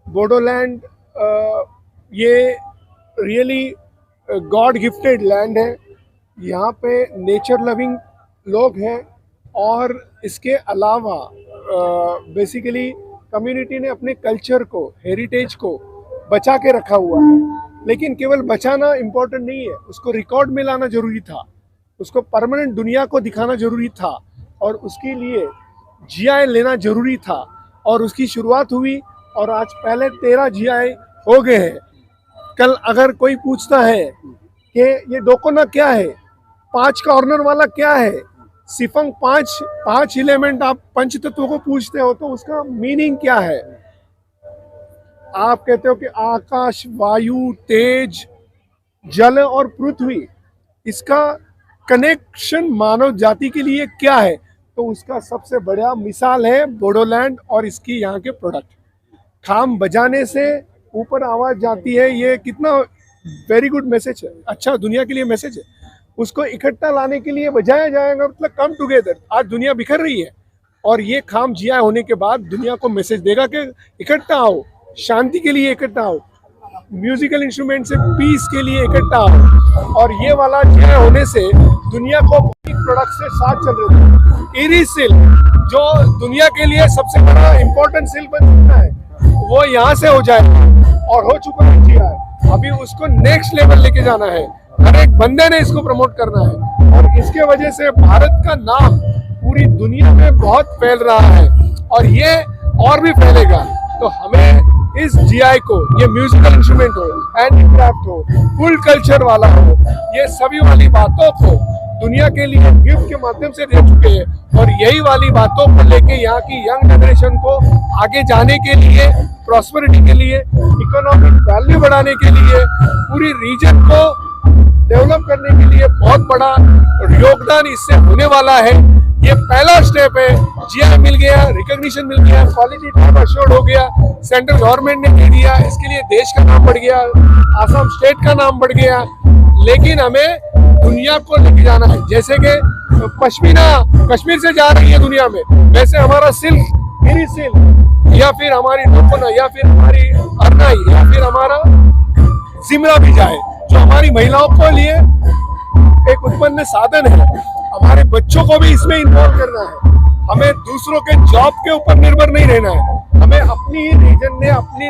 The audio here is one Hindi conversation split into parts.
बोडोलैंड ये रियली गॉड गिफ्टेड लैंड है। यहाँ पे नेचर लविंग लोग हैं और इसके अलावा बेसिकली कम्युनिटी ने अपने कल्चर को, हेरिटेज को बचा के रखा हुआ है। लेकिन केवल बचाना इम्पोर्टेंट नहीं है, उसको रिकॉर्ड में लाना जरूरी था, उसको परमानेंट दुनिया को दिखाना जरूरी था और उसके लिए जीआई लेना जरूरी था। और उसकी शुरुआत हुई और आज पहले 13 जीआई हो गए हैं। कल अगर कोई पूछता है कि ये डोकोना क्या है, 5 कॉर्नर वाला क्या है, सिफंग पांच एलिमेंट आप पंच तत्वों को पूछते हो तो उसका मीनिंग क्या है। आप कहते हो कि आकाश, वायु, तेज, जल और पृथ्वी, इसका कनेक्शन मानव जाति के लिए क्या है, तो उसका सबसे बड़ा मिसाल है बोडोलैंड और इसकी यहाँ के प्रोडक्ट। खाम बजाने से ऊपर आवाज जाती है, ये कितना वेरी गुड मैसेज है, अच्छा दुनिया के लिए मैसेज है। उसको इकट्ठा लाने के लिए बजाया जाएगा, मतलब कम टुगेदर। आज दुनिया बिखर रही है और ये खाम जिया होने के बाद दुनिया को मैसेज देगा कि इकट्ठा आओ, शांति के लिए इकट्ठा आओ, म्यूजिकल इंस्ट्रूमेंट से पीस के लिए इकट्ठा आओ। और ये वाला जिया होने से दुनिया को प्रोडक्ट से साथ चल रहे थे। इरी सिल्क जो दुनिया के लिए सबसे बड़ा इम्पोर्टेंट सिल्क बन चुका है, वो यहाँ से हो जाएगा और हो चुका है जिया। अभी उसको नेक्स्ट लेवल लेके जाना है, हर एक बंदे ने इसको प्रमोट करना है और इसके वजह से भारत का नाम पूरी दुनिया में बहुत फैल रहा है और ये और भी फैलेगा। तो हमें इस जीआई को, ये म्यूजिकल इंस्ट्रूमेंट हो, हैंडीक्राफ्ट हो, फुल कल्चर वाला हो, ये सभी वाली बातों को दुनिया के लिए गिफ्ट के माध्यम से दे चुके हैं और यही वाली बातों को लेके यहाँ की यंग जनरेशन को आगे जाने के लिए, प्रॉस्पेरिटी के लिए, इकोनॉमिक वैल्यू बढ़ाने के लिए, पूरी रीजन को डेवलप करने के लिए बहुत बड़ा योगदान इससे होने वाला है। ये पहला स्टेप है, जीआई मिल गया, रिकॉग्निशन मिल गया, क्वालिटी टाइप अश्योर्ड हो गया, सेंट्रल गवर्नमेंट ने दे दिया, इसके लिए देश का नाम बढ़ गया, आसाम स्टेट का नाम बढ़ गया। लेकिन हमें दुनिया को लेके जाना है, जैसे कि पश्मीना कश्मीर से जा रही है दुनिया में, वैसे हमारा सिल्क, मेरी सिल्क, या फिर हमारी डोकोना, या फिर हमारी अरनाई, या फिर हमारा जिमरा भी जाए, जो हमारी महिलाओं के लिए एक उत्पन्न साधन है। हमारे बच्चों को भी इसमें इन्वॉल्व करना है। हमें दूसरों के जॉब के ऊपर निर्भर नहीं रहना है। हमें अपनी रीजन ने, अपनी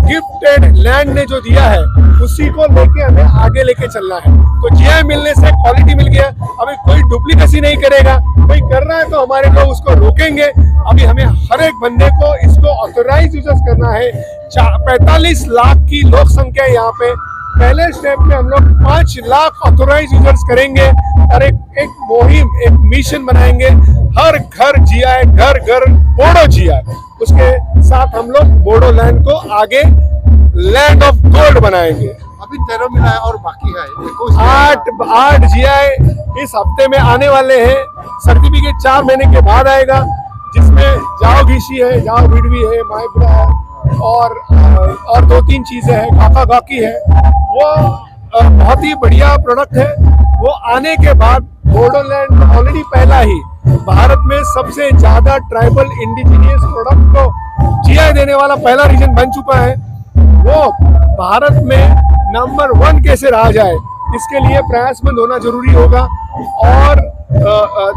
गिफ्टेड लैंड ने जो दिया है, उसी को लेके हमें आगे लेके चलना है। तो जीआई मिलने से क्वालिटी मिल गया, अभी कोई डुप्लीकेसी नहीं करेगा। कोई कर रहा है तो हमारे लोग उसको रोकेंगे। अभी हमें हर एक बंदे को इसको ऑथोराइज यूजर्स करना है। 45 लाख की लोक संख्या है यहाँ पे। पहले स्टेप में हम लोग 5 लाख ऑथोराइज यूजर्स करेंगे और एक मुहिम, एक मिशन बनाएंगे, हर घर जीआई, घर घर बोडो जीआई। उसके साथ हम लोग बोडोलैंड को आगे लैंड ऑफ गोल्ड बनाएंगे। अभी 13 मिला है और बाकी है 8 जीआई इस हफ्ते में आने वाले हैं। सर्टिफिकेट 4 महीने के बाद आएगा, जिसमें जाओ घीसी है, जाओ भिडवी है, माइब्रा है और 2-3 चीजें हैं, काका गाकी है। वो बहुत ही बढ़िया प्रोडक्ट है। वो आने के बाद बोडोलैंड ऑलरेडी पहला ही भारत में सबसे ज्यादा ट्राइबल इंडिजिनियस प्रोडक्ट को जीआई देने वाला पहला रीजन बन चुका है। वो भारत में नंबर 1 कैसे रहा जाए, इसके लिए प्रयासमंद होना जरूरी होगा। और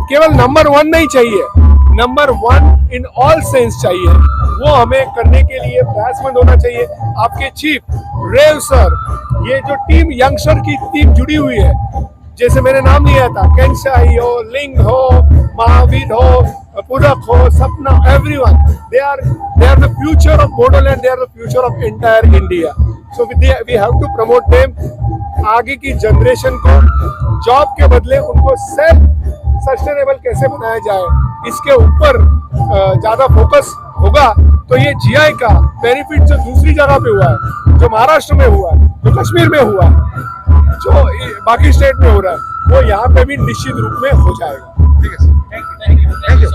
केवल नंबर 1 नहीं चाहिए, नंबर 1 इन ऑल सेंस चाहिए। वो हमें करने के लिए प्रयासमंद होना चाहिए। आपके चीफ रेव सर, ये जो टीम, यंगस्टर की टीम जुड़ी हुई है, जैसे मैंने नाम लिया था, कैंसाई हो, लिंग हो, महावीर हो, पुरक हो, सपना, everyone, they are the future of Bodoland, they are the future of entire India. So we have to promote them. आगे की जनरेशन को जॉब के बदले उनको सेल्फ सस्टेनेबल कैसे बनाया जाए, इसके ऊपर ज्यादा फोकस होगा। तो ये जीआई का बेनिफिट जो दूसरी जगह पे हुआ है, जो महाराष्ट्र में हुआ है, जो कश्मीर में हुआ है, जो बाकी स्टेट में हो रहा है, वो यहाँ पे भी निश्चित रूप में हो जाएगा। ठीक है, थैंक यू।